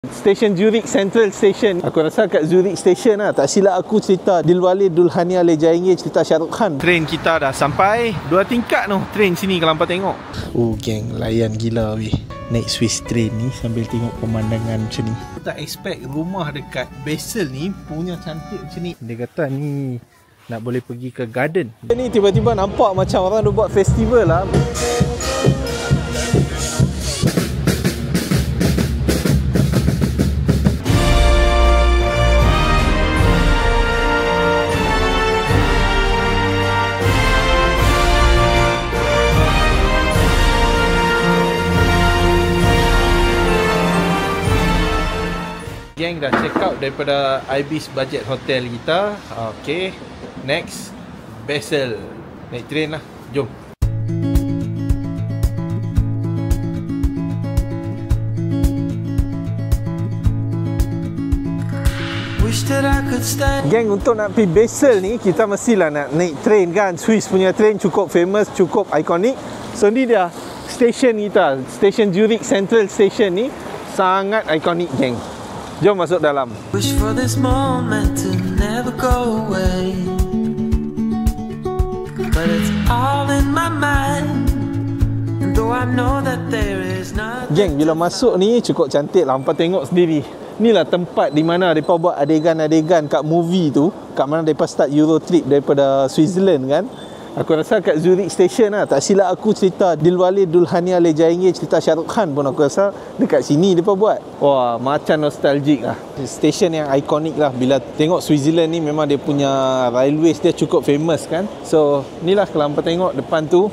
Stesen Zurich Central Station. Aku rasa kat Zurich Station lah. Tak silap aku cerita Dilwale Dulhania Le Jayenge, cerita Shah Rukh Khan. Train kita dah sampai 2 tingkat tu train sini kalau hampa tengok. Oh geng, layan gila weh. Naik Swiss train ni sambil tengok pemandangan macam ni. Aku tak expect rumah dekat Basel ni punya cantik macam ni. Dia kata ni nak boleh pergi ke garden. Ni tiba-tiba nampak macam orang dah buat festival lah. Geng dah check out daripada Ibis Budget Hotel kita. Okay, next Basel. Naik train lah, jom. Geng, untuk nak pergi Basel ni kita mestilah nak naik train kan. Swiss punya train cukup famous, cukup ikonik. So ni dia stesen kita, Stesen Zurich Central Station ni sangat ikonik geng. Jom masuk dalam. Wish for this moment to never go away. But it's all in my mind. And though I know that there is nothing. Geng, bila masuk ni cukup cantik lah. Hampa tengok sendiri. Inilah tempat di mana mereka buat adegan-adegan kat movie tu. Kat mana mereka start Euro trip daripada Switzerland kan. Aku rasa kat Zurich Station lah. Tak silap aku cerita Dilwale Dulhania Le Jayenge, cerita Shah Rukh Khan pun aku rasa dekat sini mereka buat. Wah, macam nostalgic lah. Station yang ikonik lah. Bila tengok Switzerland ni memang dia punya railways dia cukup famous kan. So inilah kalau hampa tengok depan tu,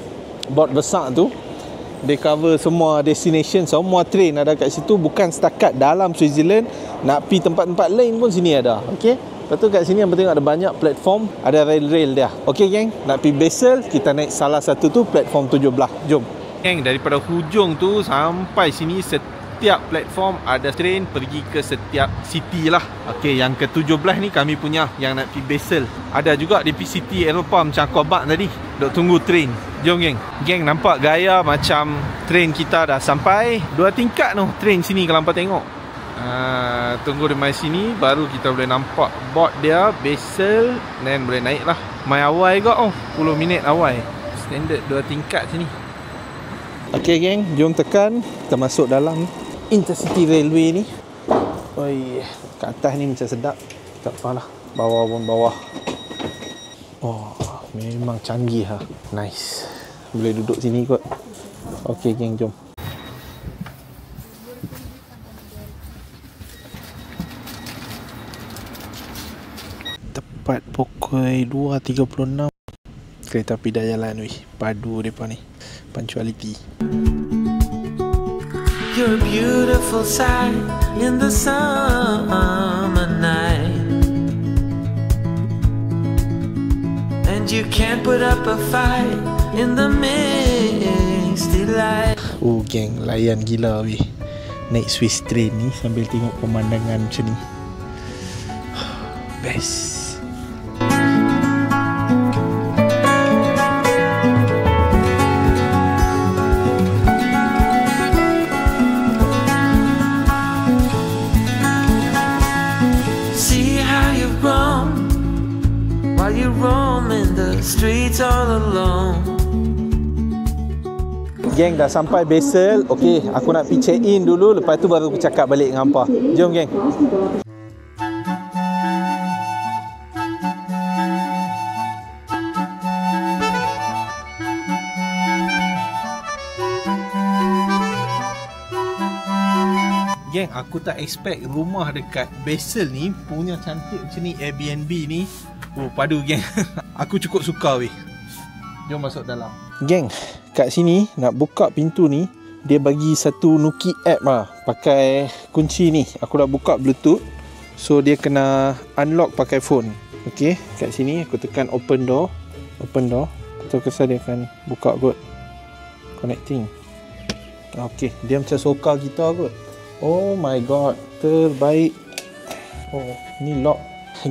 board besar tu, dia cover semua destination, semua train ada kat situ. Bukan setakat dalam Switzerland, nak pergi tempat-tempat lain pun sini ada. Okay, lepas tu kat sini yang tengok ada banyak platform, ada rail-rail dia. Okey geng, nak pergi Basel, kita naik salah satu tu platform 17. Jom. Geng, daripada hujung tu sampai sini setiap platform ada train pergi ke setiap city lah. Okey, yang ke-17 ni kami punya yang nak pergi Basel. Ada juga di city Eropah macam aku abang tadi. Duk tunggu train. Jom geng. Geng, nampak gaya macam train kita dah sampai 2 tingkat tu train sini kalau hampa tengok. Tunggu di mai sini baru kita boleh nampak board dia Basel, then boleh naik lah. Mai awal juga 10 minit awal. Standard 2 tingkat sini. Okey geng, jom tekan. Kita masuk dalam Intercity Railway ni. Oi, kat atas ni macam sedap. Tak apalah, bawah pun bawah. Oh, memang canggih ha. Nice. Boleh duduk sini kot. Okey geng, jom. Tepat pukul 2.36 kereta api dah jalan weh. Padu depa ni. Punctuality. You're a beautiful sight in the summer night. And you can't put up a fight in the misty light. Oh geng, layan gila weh. Naik Swiss train ni sambil tengok pemandangan macam ni. Best. You roam in the streets all alone. Geng, dah sampai Basel. Okey, aku nak pergi check in dulu, lepas tu baru aku cakap balik dengan hampa. Jom geng. Geng, aku tak expect rumah dekat Basel ni punya cantik macam ni. Airbnb ni padu geng. Aku cukup suka weh. Jom masuk dalam. Geng, kat sini nak buka pintu ni, dia bagi satu Nuki app lah. Pakai kunci ni. Aku dah buka Bluetooth, so dia kena unlock pakai phone. Okay, kat sini aku tekan open door. Open door. Aku rasa dia akan buka kot. Connecting. Okay, dia macam soka kita kot. Oh my god, terbaik. Oh, ni lock.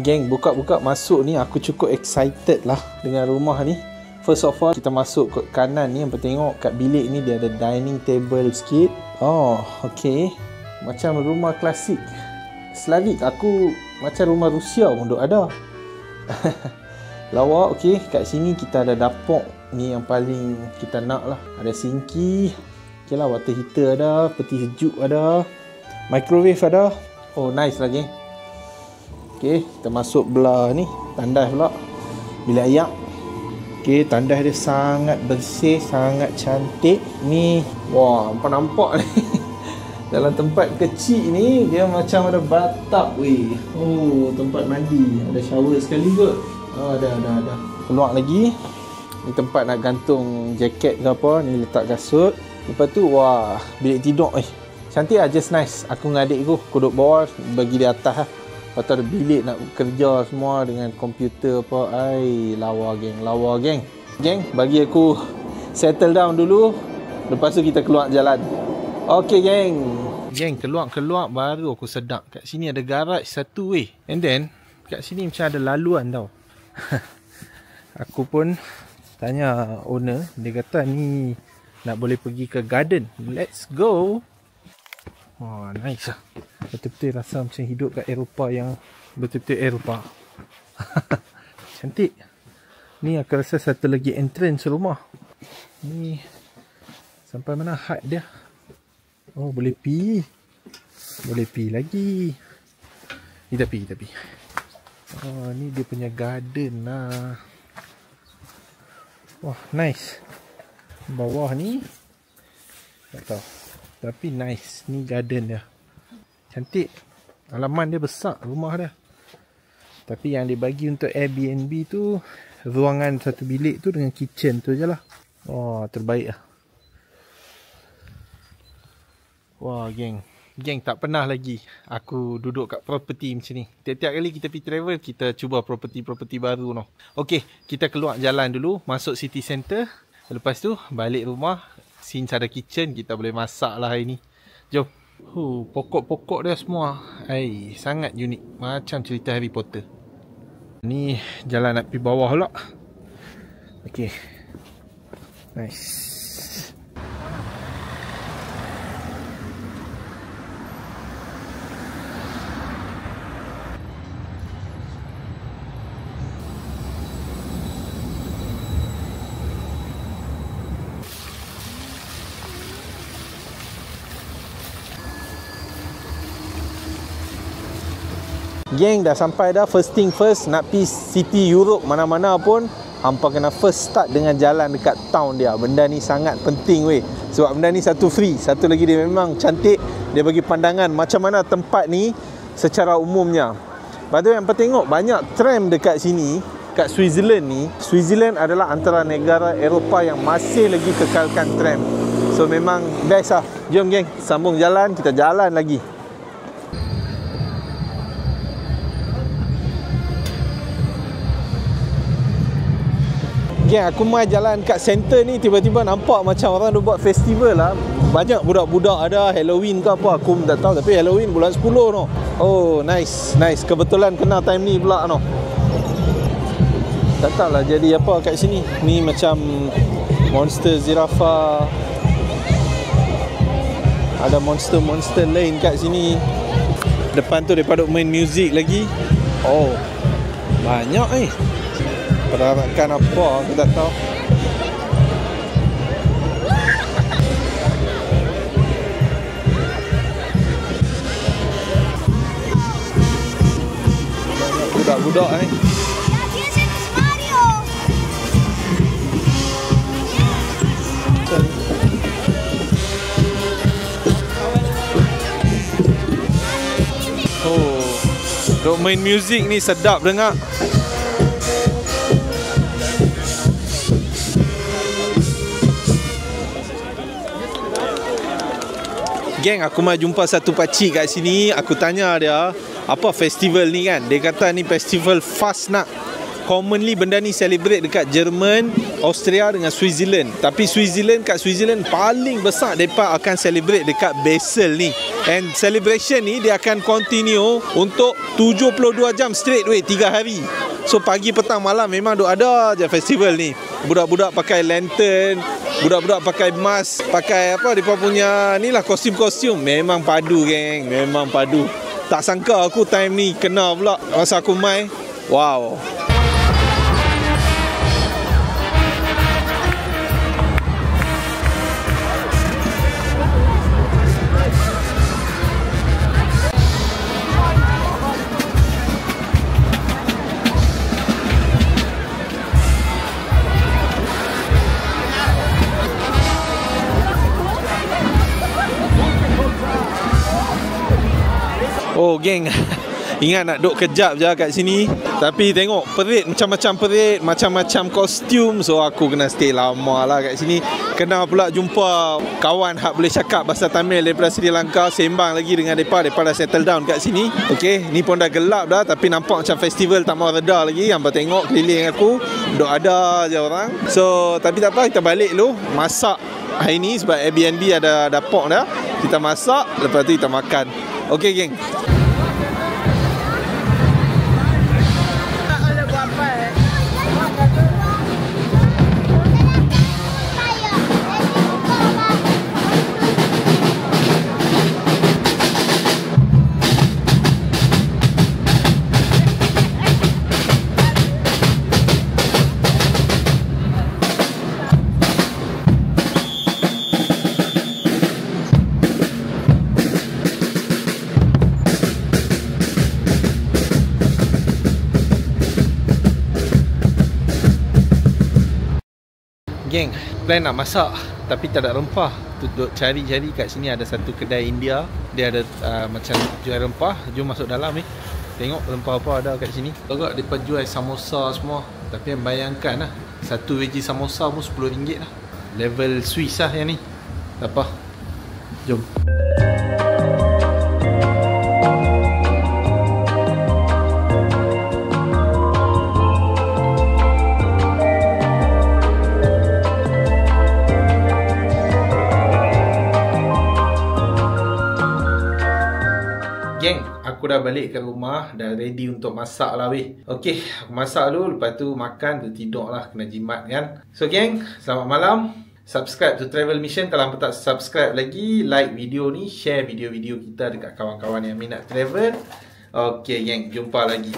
Geng, buka-buka masuk ni aku cukup excited lah dengan rumah ni. First of all, kita masuk ke kanan ni. Yang tengok kat bilik ni dia ada dining table sikit. Oh, okay. macam rumah klasik Slavik. Aku macam rumah Rusia pun duk ada. Lawa. Okey, kat sini kita ada dapur. Ni yang paling kita nak lah. Ada sinki. Okey lah, water heater ada, peti sejuk ada, microwave ada. Oh, nice lagi. Okey, kita masuk belah ni, tandas pula. Bilik air. Okey, tandas dia sangat bersih, sangat cantik. Ni, wah, nampak ni. Dalam tempat kecil ni, dia macam ada bathtub weh. Oh, tempat mandi. Ada shower sekali kot. Oh, ada. Keluar lagi. Ni tempat nak gantung jaket ke apa. Ni letak kasut. Lepas tu, wah, bilik tidur. Cantik lah, just nice. Aku dengan adik aku duduk bawah, bagi di atas lah. Lepas tu ada bilik nak kerja semua dengan komputer apa. Lawa geng. Geng, bagi aku settle down dulu. Lepas tu kita keluar jalan. Okey geng. Geng, keluar baru aku sedap. Kat sini ada garaj satu weh. And then, kat sini macam ada laluan tau. Aku pun tanya owner, dia kata ni nak boleh pergi ke garden. Let's go. Wah, nice lah. Betul-betul rasa macam hidup kat Eropah yang betul-betul Eropah. Cantik. Ni aku rasa satu lagi entrance rumah. Ni sampai mana height dia? Oh, boleh pi. Boleh pi lagi. Kita pi. Oh, ni dia punya garden lah. Wah, nice. Bawah ni tak tahu, tapi nice. Ni garden dia. Cantik. Halaman dia besar, rumah dia. Tapi yang dia bagi untuk Airbnb tu, ruangan satu bilik tu dengan kitchen tu je lah. Wah, terbaik lah. Wah, geng, tak pernah lagi aku duduk kat property macam ni. Tiap-tiap kali kita pergi travel, kita cuba property baru no. Okey, kita keluar jalan dulu, masuk city center. Lepas tu balik rumah, since ada kitchen, kita boleh masak lah hari ni. Jom. Pokok-pokok dia semua sangat unik, macam cerita Harry Potter. Ni jalan nak pergi bawah pula. Okey, nice. Geng, dah sampai dah. First thing first, nak pergi city Europe mana-mana pun, hampa kena first start dengan jalan dekat town dia. Benda ni sangat penting weh. Sebab benda ni satu free, satu lagi dia memang cantik. Dia bagi pandangan macam mana tempat ni secara umumnya. Lepas tu yang tengok banyak tram dekat sini, kat Switzerland ni. Switzerland adalah antara negara Eropah yang masih lagi kekalkan tram. So memang best lah. Jom geng, sambung jalan, kita jalan lagi. Geng, aku mai jalan kat center ni, tiba-tiba nampak macam orang dah buat festival lah. Banyak budak-budak ada, Halloween ke apa, aku tak tahu. Tapi Halloween bulan 10 no. Oh, nice. Kebetulan kena time ni pula no. Tak tahu lah jadi apa kat sini. Ni macam monster zirafa. Ada monster lain kat sini. Depan tu daripada main muzik lagi. Oh, banyak perarakan apa, aku tak tahu. Banyak budak-budak Oh, duk main muzik ni sedap dengar. Geng, aku mau jumpa satu pakcik kat sini. Aku tanya dia, apa festival ni kan? Dia kata ni festival Fastnacht. Commonly benda ni celebrate dekat Jerman, Austria dengan Switzerland. Tapi kat Switzerland paling besar mereka akan celebrate dekat Basel ni. And celebration ni dia akan continue untuk 72 jam straight 3 hari. So pagi, petang, malam memang ada je festival ni. Budak-budak pakai lantern, Budak-budak pakai mask, pakai apa, mereka punya ni lah, kostum-kostum. Memang padu, geng. Memang padu. Tak sangka aku time ni kena pula masa aku main. Wow. Oh geng, ingat nak duduk kejap je kat sini. Tapi tengok perit, macam-macam perit, macam-macam kostum. So aku kena stay lama lah kat sini. Kena pula jumpa kawan hak boleh cakap bahasa Tamil daripada Sri Lanka. Sembang lagi dengan mereka dah settle down kat sini. Okay, ni pun dah gelap dah, tapi nampak macam festival tak mau reda lagi. Hampa tengok keliling aku, duk ada je orang. So tapi tak apa, kita balik dulu. Masak hari ni sebab Airbnb ada dapur dah. Kita masak, lepas tu kita makan. Okay geng. Geng, plan nak masak tapi tak ada rempah. Duduk cari-cari kat sini ada satu kedai India. Dia ada macam jual rempah. Jom masuk dalam ni. Tengok rempah apa ada kat sini. Agak dia jual samosa semua. Tapi yang bayangkan lah, satu biji samosa pun RM10 lah. Level Swiss lah yang ni. Tak apa. Jom. Geng, aku dah balik ke rumah. Dah ready untuk masak lah weh. Okay, aku masak dulu. Lepas tu makan, tu tidur lah. Kena jimat kan. So geng, selamat malam. Subscribe to Travel Mission kalau hampa tak subscribe lagi. Like video ni, share video-video kita dekat kawan-kawan yang minat travel. Okay geng, jumpa lagi.